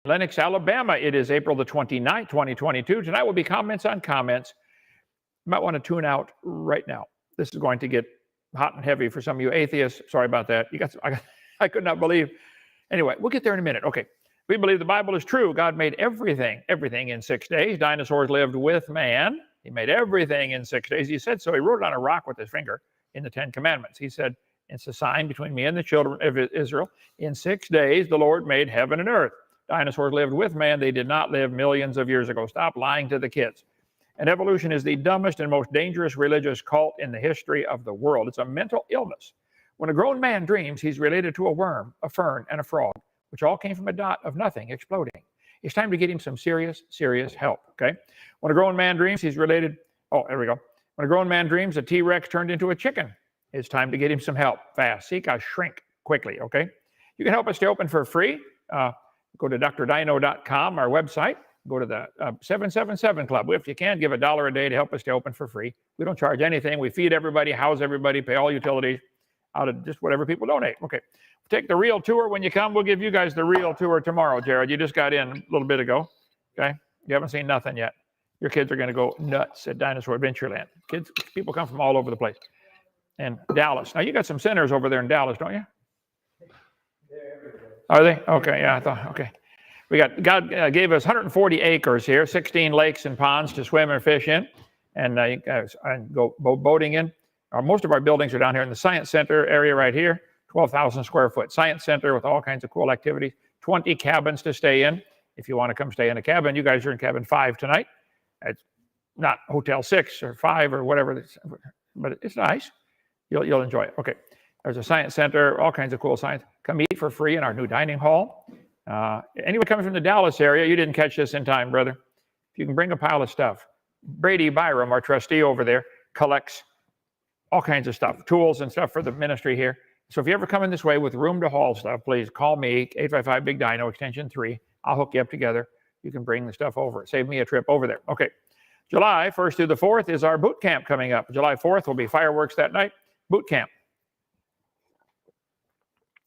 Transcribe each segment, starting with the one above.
Lenox, Alabama. It is April the 29th, 2022. Tonight will be comments on comments. You might want to tune out right now. This is going to get hot and heavy for some of you atheists. Sorry about that. I could not believe. Anyway, we'll get there in a minute. Okay. We believe the Bible is true. God made everything in 6 days. Dinosaurs lived with man. He made everything in 6 days. He said so. He wrote it on a rock with his finger in the Ten Commandments. He said, it's a sign between me and the children of Israel. In 6 days, the Lord made heaven and earth. Dinosaurs lived with man. They did not live millions of years ago. Stop lying to the kids. And evolution is the dumbest and most dangerous religious cult in the history of the world. It's a mental illness. When a grown man dreams, he's related to a worm, a fern, and a frog, which all came from a dot of nothing exploding. It's time to get him some serious help, okay? When a grown man dreams, he's related, oh, there we go. When a grown man dreams a T-Rex turned into a chicken, it's time to get him some help fast. Seek a shrink quickly, okay? You can help us stay open for free. Go to drdino.com, our website. Go to the 777 Club. If you can, give $1 a day to help us stay open for free. We don't charge anything. We feed everybody, house everybody, pay all utilities out of just whatever people donate. Okay. Take the real tour when you come. We'll give you guys the real tour tomorrow, Jared. You just got in a little bit ago. Okay. You haven't seen nothing yet. Your kids are going to go nuts at Dinosaur Adventureland. People come from all over the place. And Dallas. Now, you got some centers over there in Dallas, don't you? Are they? Okay, yeah, I thought, okay. God gave us 140 acres here, 16 lakes and ponds to swim and fish in, and you guys go boating in. Most of our buildings are down here in the Science Center area right here, 12,000 square foot Science Center with all kinds of cool activities, 20 cabins to stay in. If you want to come stay in a cabin, you guys are in cabin 5 tonight. It's not Hotel 6 or 5 or whatever, but it's nice. You'll enjoy it. Okay. There's a Science Center, all kinds of cool science. Come eat for free in our new dining hall. Anyone coming from the Dallas area, you didn't catch this in time, brother. If you can bring a pile of stuff. Brady Byram, our trustee over there, collects all kinds of stuff, tools and stuff for the ministry here. So if you ever come in this way with room to haul stuff, please call me, 855-BIG-DINO, extension 3. I'll hook you up together. You can bring the stuff over. Save me a trip over there. Okay. July 1st through the 4th is our boot camp coming up. July 4th will be fireworks that night. Boot camp.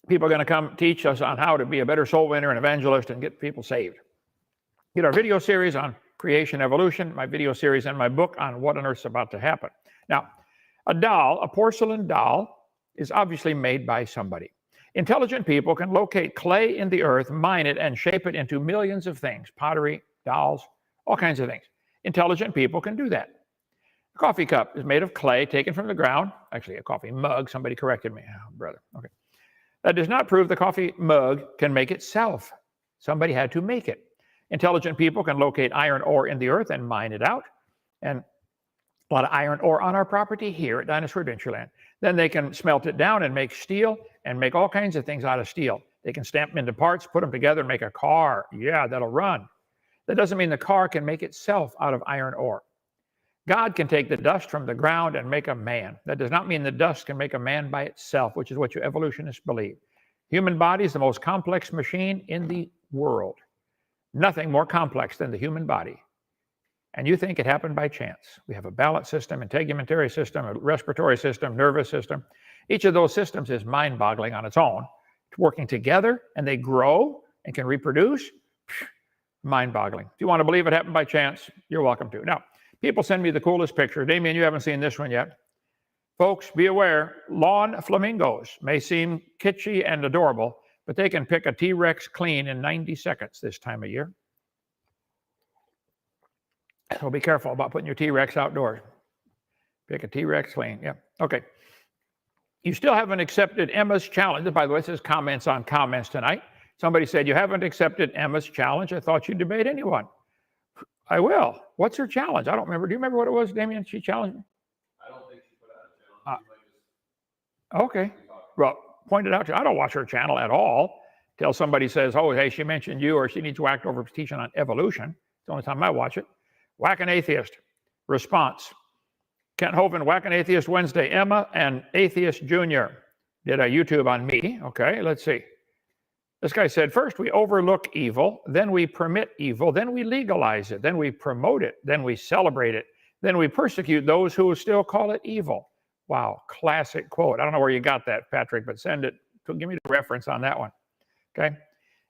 People are going to come teach us on how to be a better soul winner and evangelist and get people saved. Get our video series on creation, evolution, my video series, and my book on what on earth's about to happen. Now, a doll, a porcelain doll, is obviously made by somebody. Intelligent people can locate clay in the earth, mine it, and shape it into millions of things, pottery, dolls, all kinds of things. Intelligent people can do that. A coffee cup is made of clay taken from the ground. Actually, a coffee mug. Somebody corrected me. Oh, brother. Okay. That does not prove the coffee mug can make itself. Somebody had to make it. Intelligent people can locate iron ore in the earth and mine it out. And a lot of iron ore on our property here at Dinosaur Adventureland. Then they can smelt it down and make steel and make all kinds of things out of steel. They can stamp them into parts, put them together, and make a car. Yeah, that'll run. That doesn't mean the car can make itself out of iron ore. God can take the dust from the ground and make a man. That does not mean the dust can make a man by itself, which is what you evolutionists believe. Human body is the most complex machine in the world. Nothing more complex than the human body. And you think it happened by chance. We have a balance system, integumentary system, a respiratory system, nervous system. Each of those systems is mind-boggling on its own. Working together, and they grow and can reproduce. Mind-boggling. If you want to believe it happened by chance, you're welcome to. Now, people send me the coolest picture. Damien, you haven't seen this one yet. Folks, be aware, lawn flamingos may seem kitschy and adorable, but they can pick a T-Rex clean in 90 seconds this time of year. So be careful about putting your T-Rex outdoors. Pick a T-Rex clean. Yeah. Okay. You still haven't accepted Emma's challenge. By the way, this is comments on comments tonight. Somebody said, you haven't accepted Emma's challenge. I thought you'd debate anyone. I will. What's her challenge? I don't remember. Do you remember what it was, Damien? She challenged me? I don't think she put out a challenge. Okay. Well, point it out to you. I don't watch her channel at all. Till somebody says, oh, hey, she mentioned you, or she needs whacked over for teaching on evolution. It's the only time I watch it. Whack an atheist. Response. Kent Hovind, Whack an Atheist Wednesday. Emma and Atheist Jr. did a YouTube on me. Okay, let's see. This guy said, first we overlook evil, then we permit evil, then we legalize it, then we promote it, then we celebrate it, then we persecute those who still call it evil. Wow, classic quote. I don't know where you got that, Patrick, but send it. Give me the reference on that one. Okay.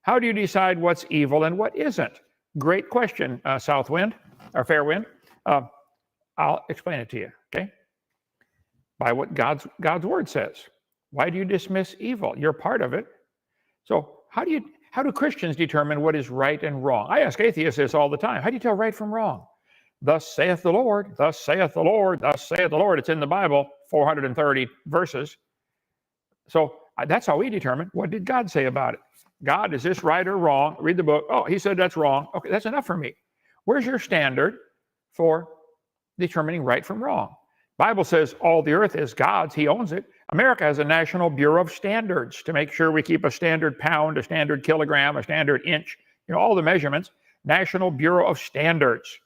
How do you decide what's evil and what isn't? Great question, South Wind, or Fair Wind. I'll explain it to you, okay? By what God's word says. Why do you dismiss evil? You're part of it. So how do Christians determine what is right and wrong? I ask atheists this all the time. How do you tell right from wrong? Thus saith the Lord, thus saith the Lord, thus saith the Lord. It's in the Bible, 430 verses. So that's how we determine what did God say about it. God, is this right or wrong? Read the book. Oh, he said that's wrong. Okay, that's enough for me. Where's your standard for determining right from wrong? Bible says all the earth is God's. He owns it. America has a National Bureau of Standards to make sure we keep a standard pound, a standard kilogram, a standard inch, all the measurements. National Bureau of Standards.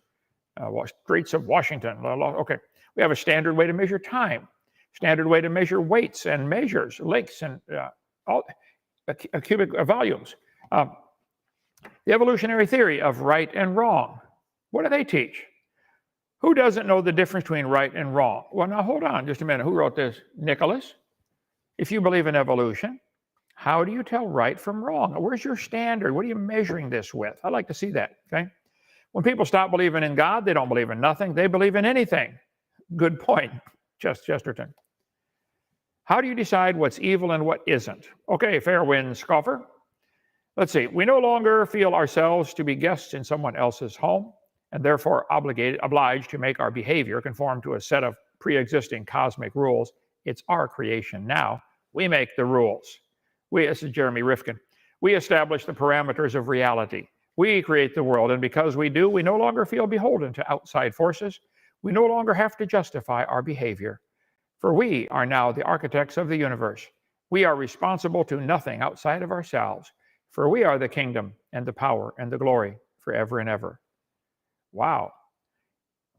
Streets of Washington. Okay. We have a standard way to measure time, standard way to measure weights and measures, lengths, and all cubic volumes. The evolutionary theory of right and wrong. What do they teach? Who doesn't know the difference between right and wrong? Well, now hold on just a minute. Who wrote this? Nicholas. If you believe in evolution, how do you tell right from wrong? Where's your standard? What are you measuring this with? I'd like to see that, okay? When people stop believing in God, they don't believe in nothing. They believe in anything. Good point, Chesterton. How do you decide what's evil and what isn't? Okay, fair wind scoffer. Let's see. We no longer feel ourselves to be guests in someone else's home and therefore obliged to make our behavior conform to a set of pre-existing cosmic rules. It's our creation now. We make the rules. This is Jeremy Rifkin. We establish the parameters of reality. We create the world, and because we do, we no longer feel beholden to outside forces. We no longer have to justify our behavior, for we are now the architects of the universe. We are responsible to nothing outside of ourselves, for we are the kingdom and the power and the glory forever and ever. Wow.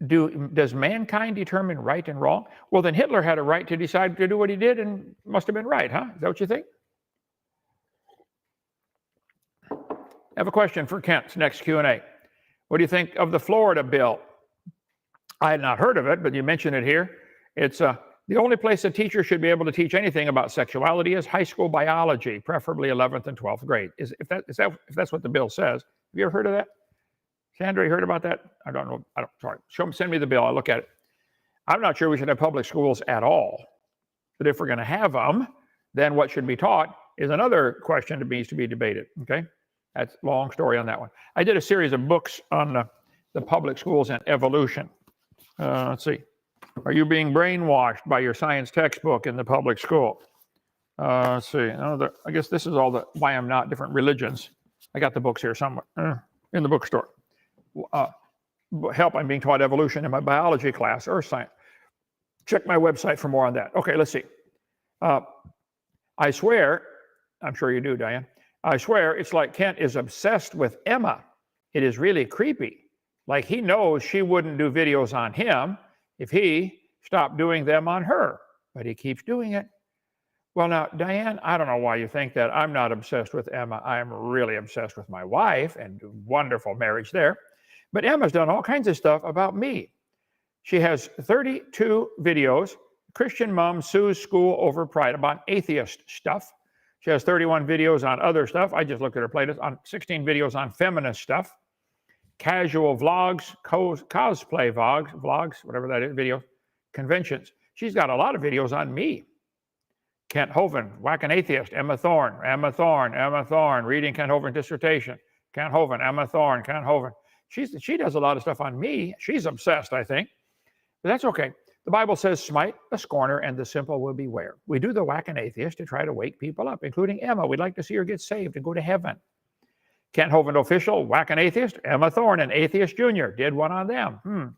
Does mankind determine right and wrong? Well, then Hitler had a right to decide to do what he did and must have been right, huh? Is that what you think? I have a question for Kent's next Q&A. What do you think of the Florida bill? I had not heard of it, but you mentioned it here. It's the only place a teacher should be able to teach anything about sexuality is high school biology, preferably 11th and 12th grade. If that's what the bill says. Have you ever heard of that? Sandra, you heard about that? I don't know. Sorry. Send me the bill. I'll look at it. I'm not sure we should have public schools at all. But if we're going to have them, then what should be taught is another question that needs to be debated. Okay? That's a long story on that one. I did a series of books on the public schools and evolution. Let's see. Are you being brainwashed by your science textbook in the public school? Let's see. I guess this is all the why I'm not different religions. I got the books here somewhere in the bookstore. Help, I'm being taught evolution in my biology class, earth science. Check my website for more on that. Okay, let's see. I swear, I'm sure you do, Diane. I swear it's like Kent is obsessed with Emma. It is really creepy. Like he knows she wouldn't do videos on him if he stopped doing them on her, but he keeps doing it. Well, now, Diane, I don't know why you think that. I'm not obsessed with Emma. I'm really obsessed with my wife and wonderful marriage there. But Emma's done all kinds of stuff about me. She has 32 videos. Christian mom sues school over pride about atheist stuff. She has 31 videos on other stuff. I just looked at her playlist on 16 videos on feminist stuff. Casual vlogs, cosplay vlogs, whatever that is, videos, conventions. She's got a lot of videos on me. Kent Hovind, Whack an Atheist, Emma Thorne, reading Kent Hovind's dissertation. Kent Hovind, Emma Thorne, Kent Hovind. She does a lot of stuff on me. She's obsessed, I think. But that's okay. The Bible says, smite the scorner and the simple will beware. We do the Whack an Atheist to try to wake people up, including Emma. We'd like to see her get saved and go to heaven. Kent Hovind official, Whack an Atheist, Emma Thorne, an Atheist Junior. Did one on them.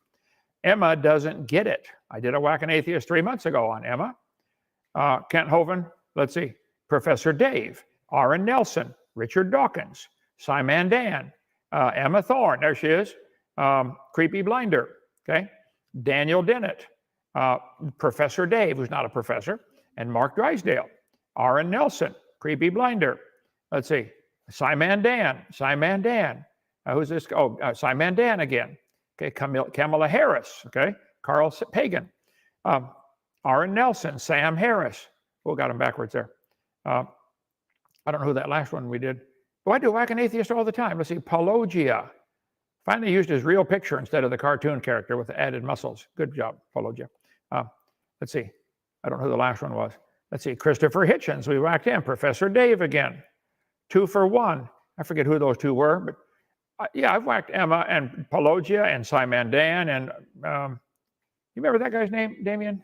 Emma doesn't get it. I did a Whack an Atheist 3 months ago on Emma. Kent Hovind, let's see, Professor Dave, Aaron Nelson, Richard Dawkins, Simon Dan, Emma Thorne, there she is, Creepy Blinder, okay, Daniel Dennett, Professor Dave, who's not a professor, and Mark Drysdale, Aaron Nelson, Creepy Blinder, let's see, Simon Dan, who's this? Simon Dan again, okay, Kamala Harris, okay, Carl Pagan, Aaron Nelson, Sam Harris. Got him backwards there. I don't know who that last one we did. Well, I do whack an atheist all the time. Let's see, Apologia. Finally used his real picture instead of the cartoon character with the added muscles. Good job, Apologia. Let's see. I don't know who the last one was. Let's see, Christopher Hitchens. We whacked him. Professor Dave again. 2 for 1. I forget who those two were, but yeah, I've whacked Emma and Apologia and Simon Dan. And you remember that guy's name, Damien?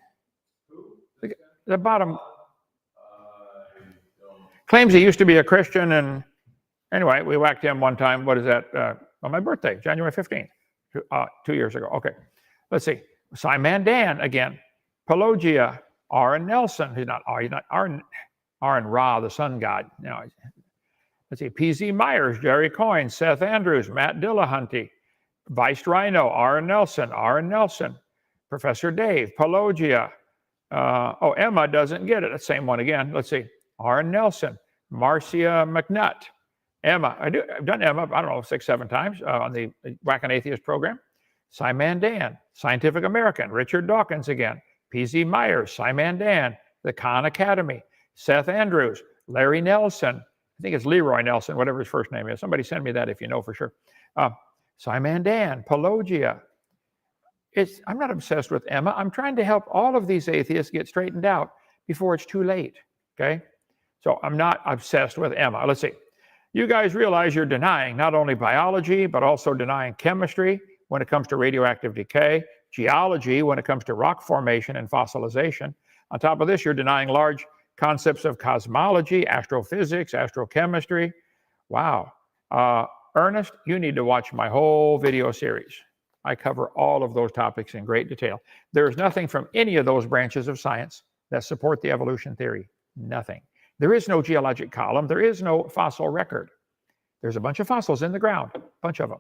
The bottom. Claims he used to be a Christian, and anyway, we whacked him one time. What is that? On my birthday, January 15th, 2 years ago. Okay, let's see. Simon Dan again. Apologia. Aaron Nelson. He's not Aaron Ra, the sun god. No. Let's see. P.Z. Myers, Jerry Coyne, Seth Andrews, Matt Dillahunty, Vice Rhino, Aaron Nelson, Professor Dave, Apologia. Emma doesn't get it. The same one again. Let's see. Aaron Nelson, Marcia McNutt, Emma. I've done Emma, I don't know, 6, 7 times on the Whack an Atheist program. Simon Dan, Scientific American, Richard Dawkins again, P.Z. Myers, Simon Dan, the Khan Academy, Seth Andrews, Larry Nelson, I think it's Leroy Nelson, whatever his first name is. Somebody send me that if you know for sure. Simon Dan, Apologia. I'm not obsessed with Emma. I'm trying to help all of these atheists get straightened out before it's too late, okay? So I'm not obsessed with Emma. Let's see. You guys realize you're denying not only biology, but also denying chemistry when it comes to radioactive decay, geology when it comes to rock formation and fossilization. On top of this, you're denying large concepts of cosmology, astrophysics, astrochemistry. Wow. Ernest, you need to watch my whole video series. I cover all of those topics in great detail. There is nothing from any of those branches of science that support the evolution theory. Nothing. There is no geologic column. There is no fossil record. There's a bunch of fossils in the ground, a bunch of them.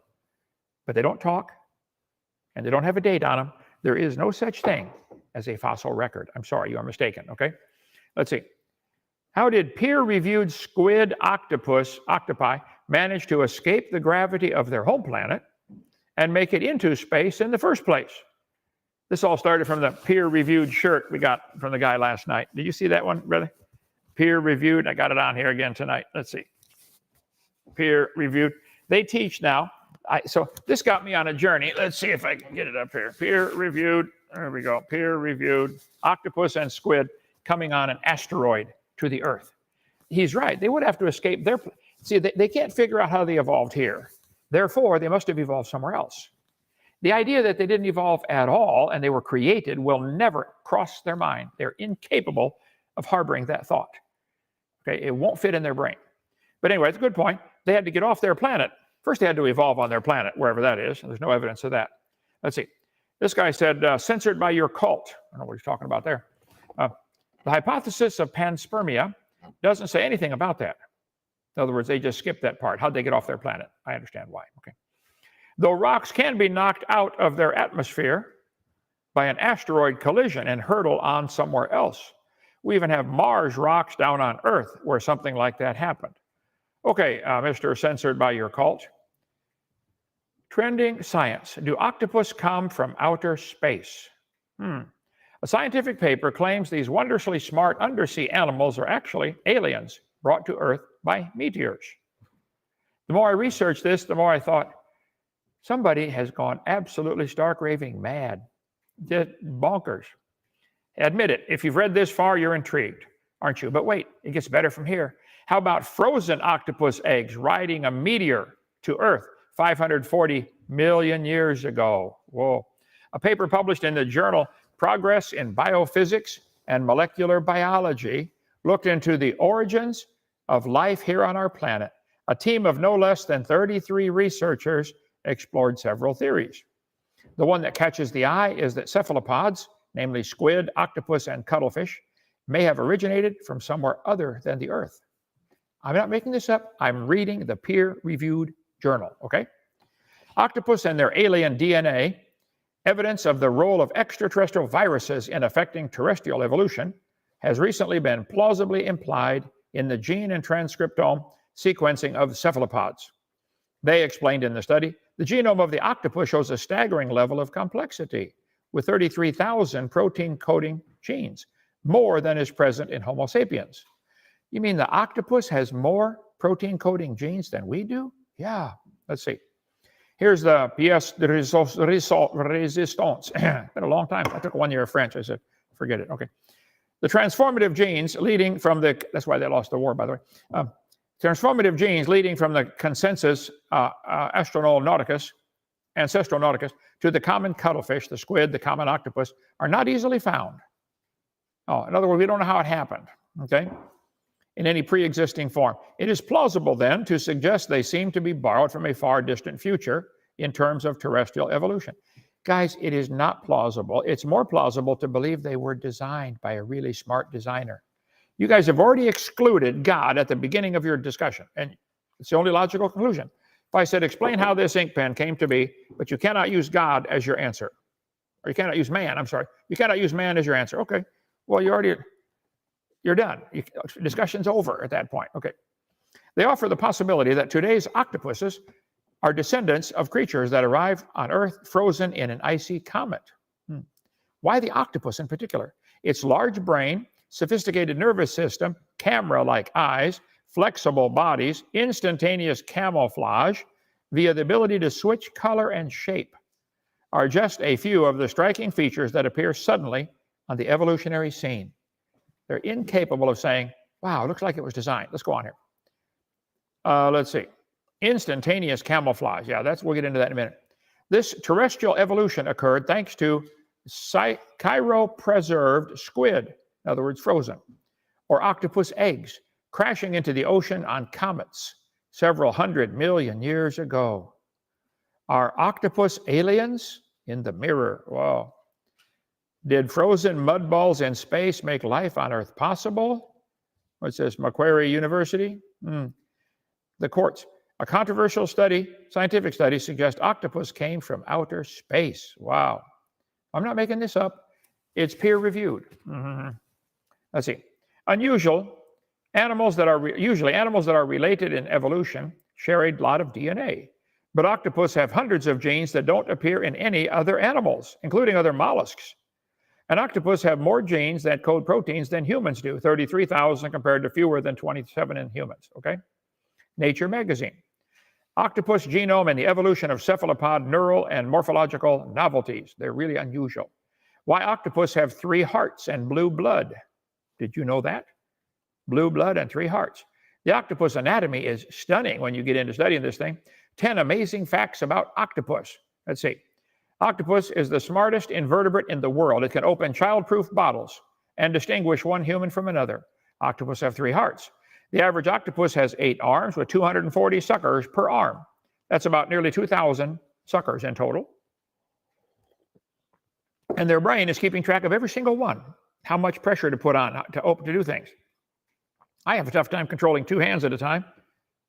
But they don't talk, and they don't have a date on them. There is no such thing as a fossil record. I'm sorry, you are mistaken, okay? Let's see. How did peer-reviewed squid octopi manage to escape the gravity of their home planet and make it into space in the first place? This all started from the peer-reviewed shirt we got from the guy last night. Did you see that one, brother? Peer-reviewed. I got it on here again tonight. Let's see. Peer-reviewed. They teach now. So this got me on a journey. Let's see if I can get it up here. Peer-reviewed. There we go. Peer-reviewed. Octopus and squid coming on an asteroid to the Earth. He's right. They would have to escape their... See, they can't figure out how they evolved here. Therefore, they must have evolved somewhere else. The idea that they didn't evolve at all and they were created will never cross their mind. They're incapable of harboring that thought. Okay, it won't fit in their brain. But anyway, it's a good point. They had to get off their planet. First, they had to evolve on their planet, wherever that is. There's no evidence of that. Let's see. This guy said, censored by your cult. I don't know what he's talking about there. The hypothesis of panspermia doesn't say anything about that. In other words, they just skipped that part. How'd they get off their planet? I understand why. Okay. Though rocks can be knocked out of their atmosphere by an asteroid collision and hurtle on somewhere else, we even have Mars rocks down on Earth where something like that happened. Okay, Mr. Censored by your cult. Trending science. Do octopus come from outer space? A scientific paper claims these wondrously smart undersea animals are actually aliens brought to Earth by meteors. The more I researched this, the more I thought, somebody has gone absolutely stark raving mad. Just bonkers. Admit it. If you've read this far, you're intrigued, aren't you? But wait, it gets better from here. How about frozen octopus eggs riding a meteor to Earth 540 million years ago? Whoa. A paper published in the journal Progress in Biophysics and Molecular Biology looked into the origins of life here on our planet. A team of no less than 33 researchers explored several theories. The one that catches the eye is that cephalopods, namely squid, octopus, and cuttlefish, may have originated from somewhere other than the Earth. I'm not making this up. I'm reading the peer-reviewed journal, okay? Octopus and their alien DNA, evidence of the role of extraterrestrial viruses in affecting terrestrial evolution, has recently been plausibly implied in the gene and transcriptome sequencing of cephalopods. They explained in the study, the genome of the octopus shows a staggering level of complexity, with 33,000 protein-coding genes, more than is present in Homo sapiens. You mean the octopus has more protein coding genes than we do? Yeah, let's see. Here's the pièce de résistance. Been a long time. I took 1 year of French. I said, forget it. Okay. The transformative genes leading from the, that's why they lost the war, by the way. Transformative genes leading from the consensus ancestral nauticus to the common cuttlefish, the squid, the common octopus, are not easily found. Oh, in other words, we don't know how it happened, okay, in any pre-existing form. It is plausible then to suggest they seem to be borrowed from a far distant future in terms of terrestrial evolution. Guys, it is not plausible. It's more plausible to believe they were designed by a really smart designer. You guys have already excluded God at the beginning of your discussion, and it's the only logical conclusion. If I said, explain how this ink pen came to be, but you cannot use God as your answer, or you cannot use man, I'm sorry, you cannot use man as your answer. Okay, well, you're done. Discussion's over at that point. Okay. They offer the possibility that today's octopuses are descendants of creatures that arrived on Earth frozen in an icy comet. Why the octopus in particular? Its large brain, sophisticated nervous system, camera-like eyes, flexible bodies, instantaneous camouflage via the ability to switch color and shape are just a few of the striking features that appear suddenly on the evolutionary scene. They're incapable of saying, wow, it looks like it was designed. Let's go on here. Let's see. Instantaneous camouflage. Yeah, we'll get into that in a minute. This terrestrial evolution occurred thanks to cryopreserved squid, in other words, frozen, or octopus eggs, crashing into the ocean on comets several 100 million years ago. Are octopus aliens? In the mirror. Whoa. Did frozen mud balls in space make life on Earth possible? What's this, Macquarie University? The courts. A controversial scientific study suggests octopus came from outer space. Wow. I'm not making this up. It's peer-reviewed. Let's see. Unusual. Usually animals that are related in evolution share a lot of DNA. But octopus have hundreds of genes that don't appear in any other animals, including other mollusks. And octopus have more genes that code proteins than humans do, 33,000 compared to fewer than 27 in humans, okay? Nature magazine. Octopus genome and the evolution of cephalopod neural and morphological novelties. They're really unusual. Why octopus have 3 hearts and blue blood. Did you know that? Blue blood and 3 hearts. The octopus anatomy is stunning when you get into studying this thing. 10 amazing facts about octopus. Let's see. Octopus is the smartest invertebrate in the world. It can open child-proof bottles and distinguish one human from another. Octopus have 3 hearts. The average octopus has 8 arms with 240 suckers per arm. That's about nearly 2,000 suckers in total. And their brain is keeping track of every single one, how much pressure to put on to do things. I have a tough time controlling 2 hands at a time.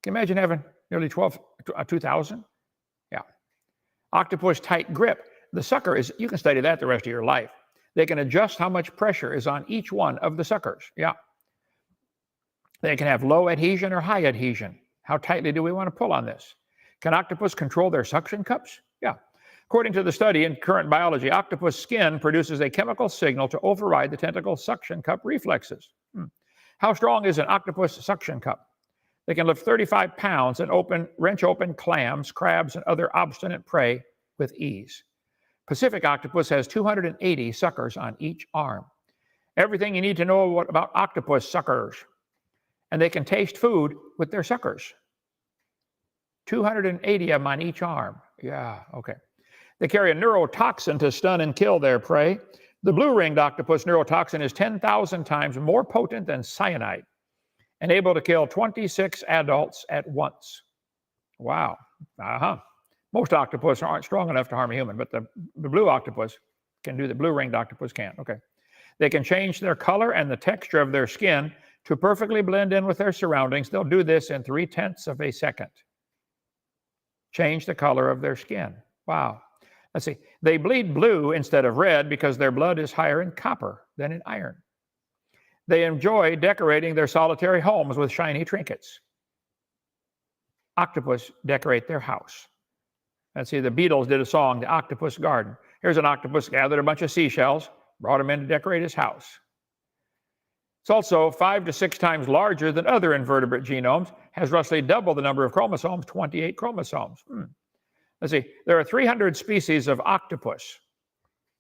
Can you imagine having nearly 2,000? Yeah. Octopus tight grip. The sucker is, you can study that the rest of your life. They can adjust how much pressure is on each one of the suckers. Yeah. They can have low adhesion or high adhesion. How tightly do we want to pull on this? Can octopus control their suction cups? Yeah. According to the study in Current Biology, octopus skin produces a chemical signal to override the tentacle suction cup reflexes. How strong is an octopus suction cup? They can lift 35 pounds and wrench open clams, crabs, and other obstinate prey with ease. Pacific octopus has 280 suckers on each arm. Everything you need to know about octopus suckers. And they can taste food with their suckers. 280 of them on each arm. Yeah, okay. They carry a neurotoxin to stun and kill their prey. The blue-ringed octopus neurotoxin is 10,000 times more potent than cyanide and able to kill 26 adults at once. Wow. Most octopus aren't strong enough to harm a human, but the blue octopus can do, the blue-ringed octopus can. Okay. They can change their color and the texture of their skin to perfectly blend in with their surroundings. They'll do this in 0.3 of a second. Change the color of their skin. Wow. Let's see. They bleed blue instead of red because their blood is higher in copper than in iron. They enjoy decorating their solitary homes with shiny trinkets. Octopus decorate their house. Let's see, the Beatles did a song, The Octopus Garden. Here's an octopus gathered a bunch of seashells, brought them in to decorate his house. It's also 5 to 6 times larger than other invertebrate genomes, has roughly double the number of chromosomes, 28 chromosomes. Let's see, there are 300 species of octopus.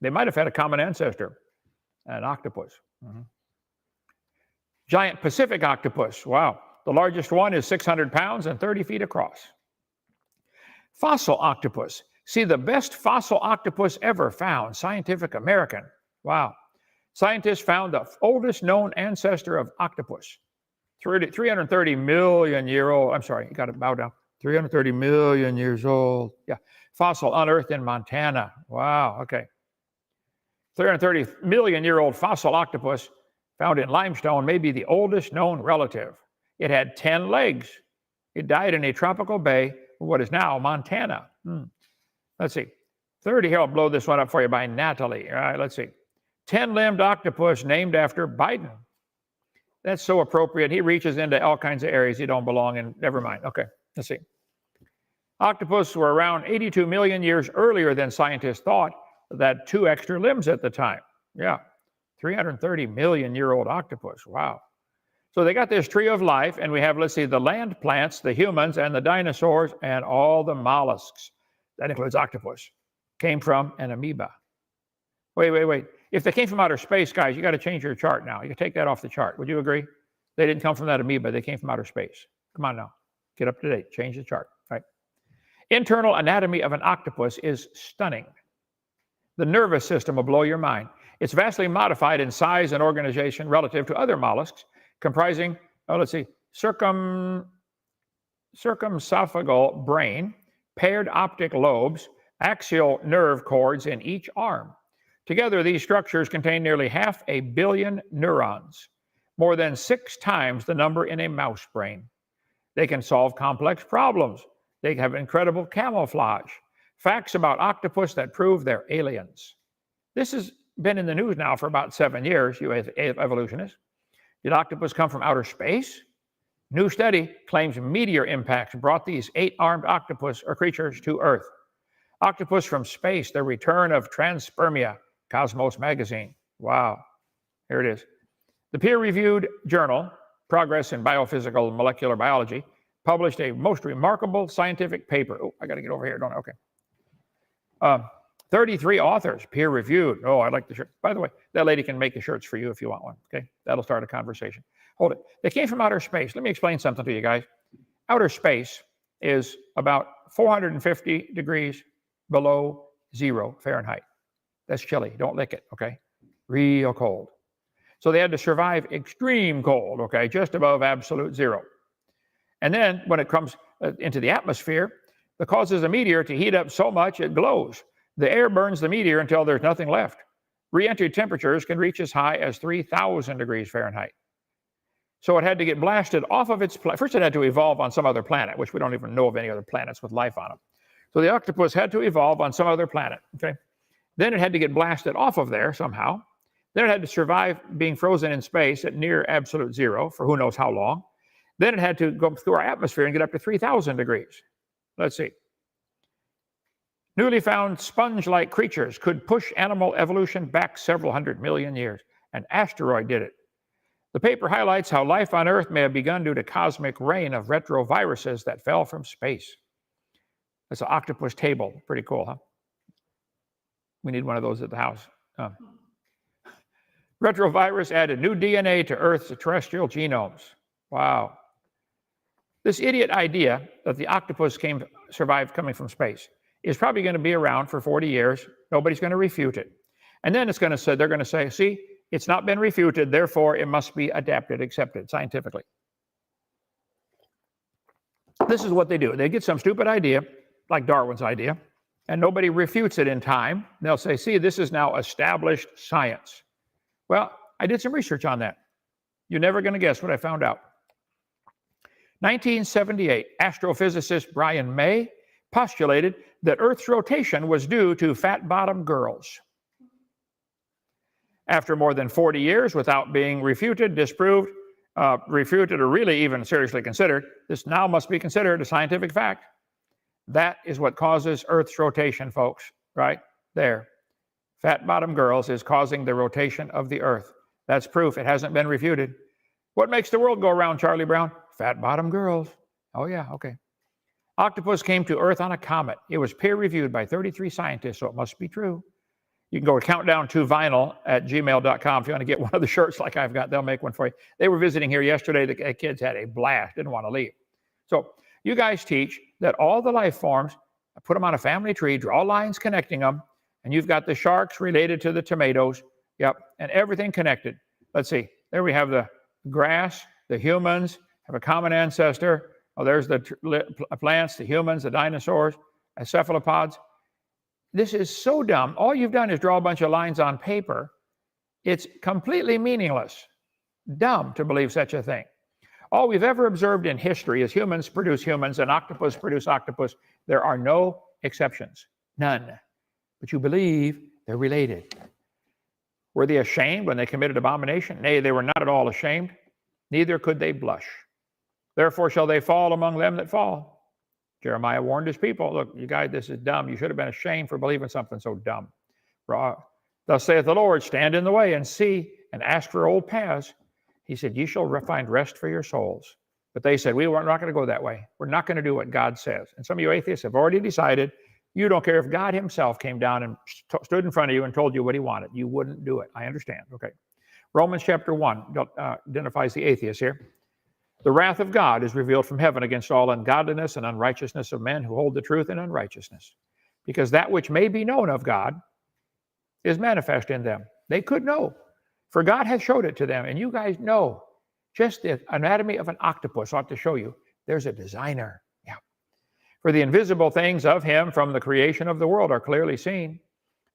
They might have had a common ancestor, an octopus. Giant Pacific octopus, wow. The largest one is 600 pounds and 30 feet across. Fossil octopus. See, the best fossil octopus ever found, Scientific American. Wow. Scientists found the oldest known ancestor of octopus. 330 million year old, I'm sorry, you got to bow down. 330 million years old. Yeah. Fossil unearthed in Montana. Wow. Okay. 330 million year old fossil octopus found in limestone may be the oldest known relative. It had 10 legs. It died in a tropical bay, what is now Montana. Let's see. 30, here, I'll blow this one up for you by Natalie. All right, let's see. 10-limbed octopus named after Biden. That's so appropriate. He reaches into all kinds of areas he don't belong in. Never mind. Okay, let's see. Octopus were around 82 million years earlier than scientists thought, that 2 extra limbs at the time. Yeah, 330 million year old octopus. Wow. So they got this tree of life, and we have, let's see, the land plants, the humans, and the dinosaurs, and all the mollusks. That includes octopus. Came from an amoeba. Wait. If they came from outer space, guys, you got to change your chart now. You can take that off the chart. Would you agree? They didn't come from that amoeba. They came from outer space. Come on now. Get up to date. Change the chart. Right. Internal anatomy of an octopus is stunning. The nervous system will blow your mind. It's vastly modified in size and organization relative to other mollusks, comprising, circumesophageal brain, paired optic lobes, axial nerve cords in each arm. Together, these structures contain nearly 500 million neurons, more than 6 times the number in a mouse brain. They can solve complex problems. They have incredible camouflage. Facts about octopus that prove they're aliens. This has been in the news now for about 7 years, you evolutionists. Did octopus come from outer space? New study claims meteor impacts brought these 8-armed octopus or creatures to Earth. Octopus from space, the return of transpermia, Cosmos magazine. Wow, here it is. The peer-reviewed journal, Progress in Biophysical and Molecular Biology, published a most remarkable scientific paper. Oh, I got to get over here, don't I? Okay. 33 authors, peer-reviewed. Oh, I like the shirt. By the way, that lady can make the shirts for you if you want one, okay? That'll start a conversation. Hold it. They came from outer space. Let me explain something to you guys. Outer space is about 450 degrees below 0 Fahrenheit. That's chilly. Don't lick it, okay? Real cold. So they had to survive extreme cold, okay, just above absolute 0. And then when it comes into the atmosphere, it causes a meteor to heat up so much it glows. The air burns the meteor until there's nothing left. Re-entry temperatures can reach as high as 3,000 degrees Fahrenheit. So it had to get blasted off of its planet. First, it had to evolve on some other planet, which we don't even know of any other planets with life on them. So the octopus had to evolve on some other planet, okay? Then it had to get blasted off of there somehow. Then it had to survive being frozen in space at near absolute 0 for who knows how long. Then it had to go through our atmosphere and get up to 3,000 degrees. Let's see. Newly found sponge-like creatures could push animal evolution back several hundred million years. An asteroid did it. The paper highlights how life on Earth may have begun due to cosmic rain of retroviruses that fell from space. That's an octopus table. Pretty cool, huh? We need one of those at the house. Retrovirus added new DNA to Earth's terrestrial genomes. Wow. This idiot idea that the octopus survived coming from space is probably going to be around for 40 years. Nobody's going to refute it. And then they're going to say, see, it's not been refuted, therefore it must be adapted, accepted scientifically. This is what they do. They get some stupid idea, like Darwin's idea, and nobody refutes it in time. They'll say, see, this is now established science. Well, I did some research on that. You're never going to guess what I found out. 1978, astrophysicist Brian May postulated that Earth's rotation was due to fat-bottom girls. After more than 40 years without being refuted, disproved, refuted, or really even seriously considered, this now must be considered a scientific fact. That is what causes Earth's rotation, folks, right there. Fat-bottom girls is causing the rotation of the Earth. That's proof. It hasn't been refuted. What makes the world go around, Charlie Brown? Fat bottom girls. Oh, yeah, okay. Octopus came to Earth on a comet. It was peer-reviewed by 33 scientists, so it must be true. You can go to countdown2vinyl@gmail.com if you want to get one of the shirts like I've got. They'll make one for you. They were visiting here yesterday. The kids had a blast, didn't want to leave. So you guys teach that all the life forms, put them on a family tree, draw lines connecting them, and you've got the sharks related to the tomatoes. Yep, and everything connected. Let's see. There we have the grass, the humans have a common ancestor. Oh, there's the plants, the humans, the dinosaurs, cephalopods. This is so dumb. All you've done is draw a bunch of lines on paper. It's completely meaningless. Dumb to believe such a thing. All we've ever observed in history is humans produce humans and octopus produce octopus. There are no exceptions. None. But you believe they're related. Were they ashamed when they committed abomination? Nay, they were not at all ashamed. Neither could they blush. Therefore shall they fall among them that fall. Jeremiah warned his people, look, you guys, this is dumb. You should have been ashamed for believing something so dumb. Thus saith the Lord, stand in the way and see and ask for old paths. He said, ye shall find rest for your souls. But they said, we're not going to go that way. We're not going to do what God says. And some of you atheists have already decided you don't care if God himself came down and stood in front of you and told you what he wanted. You wouldn't do it. I understand. Okay. Romans chapter 1 identifies the atheist here. The wrath of God is revealed from heaven against all ungodliness and unrighteousness of men who hold the truth in unrighteousness. Because that which may be known of God is manifest in them. They could know, for God hath showed it to them. And you guys know, just the anatomy of an octopus ought to show you, there's a designer. Yeah. For the invisible things of him from the creation of the world are clearly seen,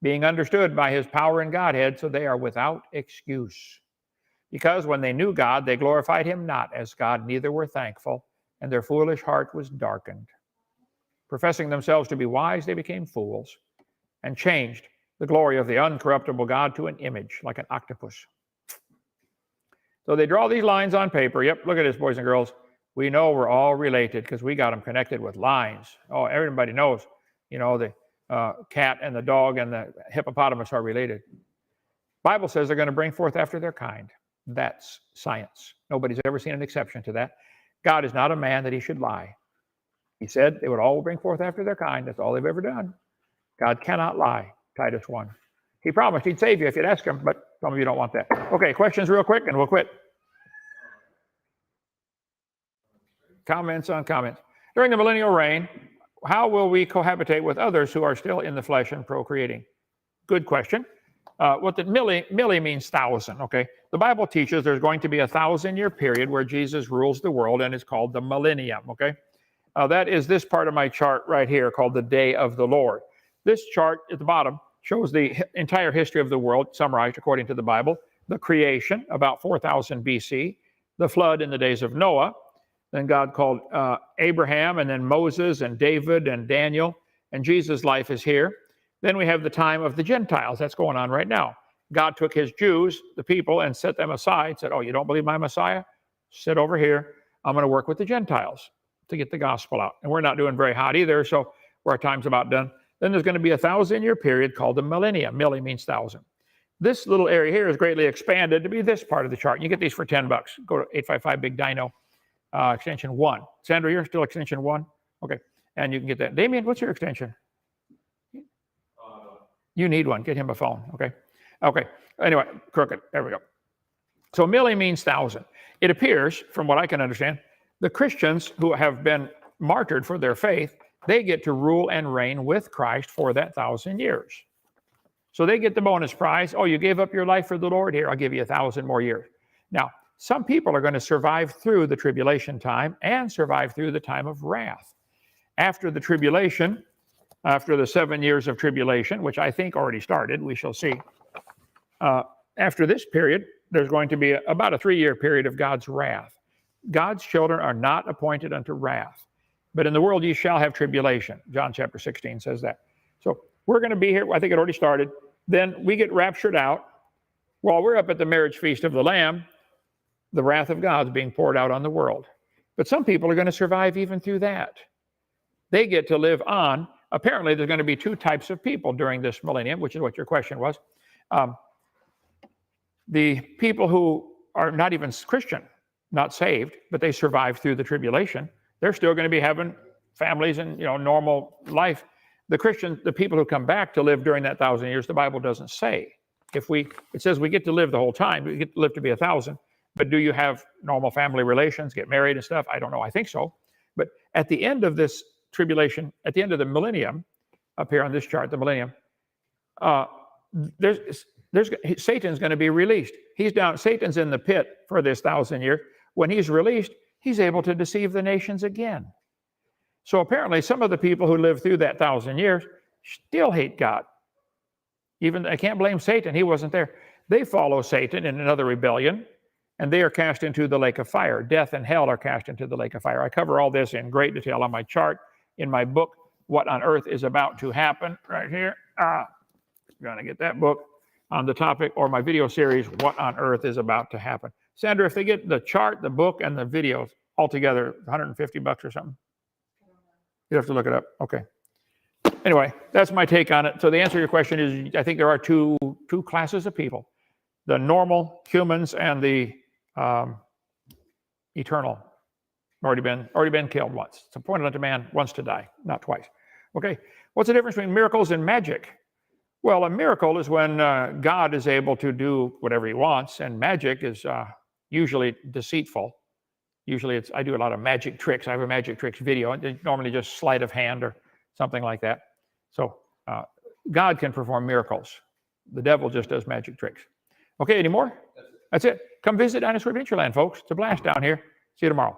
being understood by his power and Godhead, so they are without excuse. Because when they knew God, they glorified him not as God, neither were thankful, and their foolish heart was darkened. Professing themselves to be wise, they became fools, and changed the glory of the uncorruptible God to an image, like an octopus. So they draw these lines on paper. Yep, look at this, boys and girls. We know we're all related because we got them connected with lines. Oh, everybody knows, you know, the cat and the dog and the hippopotamus are related. Bible says they're going to bring forth after their kind. That's science. Nobody's ever seen an exception to that. God is not a man that he should lie. He said they would all bring forth after their kind. That's all they've ever done. God cannot lie. Titus 1. He promised he'd save you if you'd ask him, but some of you don't want that. Okay, questions real quick and we'll quit. Comments on comments. During the millennial reign, how will we cohabitate with others who are still in the flesh and procreating? Good question. What the milli means 1,000, okay? The Bible teaches there's going to be a 1,000-year period where Jesus rules the world, and it's called the millennium, okay? That is this part of my chart right here called the Day of the Lord. This chart at the bottom shows the entire history of the world, summarized according to the Bible. The creation, about 4,000 BC. The flood in the days of Noah. Then God called Abraham, and then Moses, and David, and Daniel. And Jesus' life is here. Then we have the time of the Gentiles. That's going on right now. God took his Jews, the people, and set them aside. Said, oh, you don't believe my Messiah? Sit over here. I'm going to work with the Gentiles to get the gospel out. And we're not doing very hot either, so our time's about done. Then there's going to be a 1,000-year period called the millennium. Milli means 1,000. This little area here is greatly expanded to be this part of the chart. You get these for $10. Go to 855 Big Dino, extension 1. Sandra, you're still extension 1? Okay, and you can get that. Damien, what's your extension? You need one. Get him a phone, okay? Okay, anyway, crooked. There we go. So milli means 1,000. It appears, from what I can understand, the Christians who have been martyred for their faith, they get to rule and reign with Christ for that 1,000 years. So they get the bonus prize. Oh, you gave up your life for the Lord? Here, I'll give you 1,000 more years. Now, some people are going to survive through the tribulation time and survive through the time of wrath. After the tribulation, after the 7 years of tribulation, which I think already started, we shall see. After this period, there's going to be about a 3-year period of God's wrath. God's children are not appointed unto wrath. But in the world ye shall have tribulation. John chapter 16 says that. So we're going to be here. I think it already started. Then we get raptured out. While we're up at the marriage feast of the Lamb, the wrath of God's being poured out on the world. But some people are going to survive even through that. They get to live on. Apparently, there's going to be 2 types of people during this millennium, which is what your question was. The people who are not even Christian, not saved, but they survived through the tribulation, they're still going to be having families and normal life. The Christians, the people who come back to live during that 1,000 years, the Bible doesn't say. It says we get to live the whole time, we get to live to be 1,000, but do you have normal family relations, get married and stuff? I don't know, I think so. But at the end of this tribulation, at the end of the millennium, up here on this chart, the millennium, Satan's going to be released. Satan's in the pit for this 1,000 years. When he's released, he's able to deceive the nations again. So apparently some of the people who lived through that 1,000 years still hate God. Even I can't blame Satan, he wasn't there. They follow Satan in another rebellion, and they are cast into the lake of fire. Death and hell are cast into the lake of fire. I cover all this in great detail on my chart in my book, What on Earth is About to Happen, right here. You're going to get that book on the topic, or my video series, What on Earth is About to Happen. Sandra, if they get the chart, the book, and the videos altogether, $150 or something? You have to look it up. Okay. Anyway, that's my take on it. So the answer to your question is, I think there are two classes of people: the normal humans and the eternal. Already been killed once. It's appointed unto man once to die, not twice. Okay. What's the difference between miracles and magic? Well, a miracle is when God is able to do whatever he wants, and magic is usually deceitful. Usually I do a lot of magic tricks. I have a magic tricks video, and it's normally just sleight of hand or something like that. So God can perform miracles. The devil just does magic tricks. Okay, any more? That's it. Come visit Dinosaur Adventureland, folks. It's a blast down here. See you tomorrow.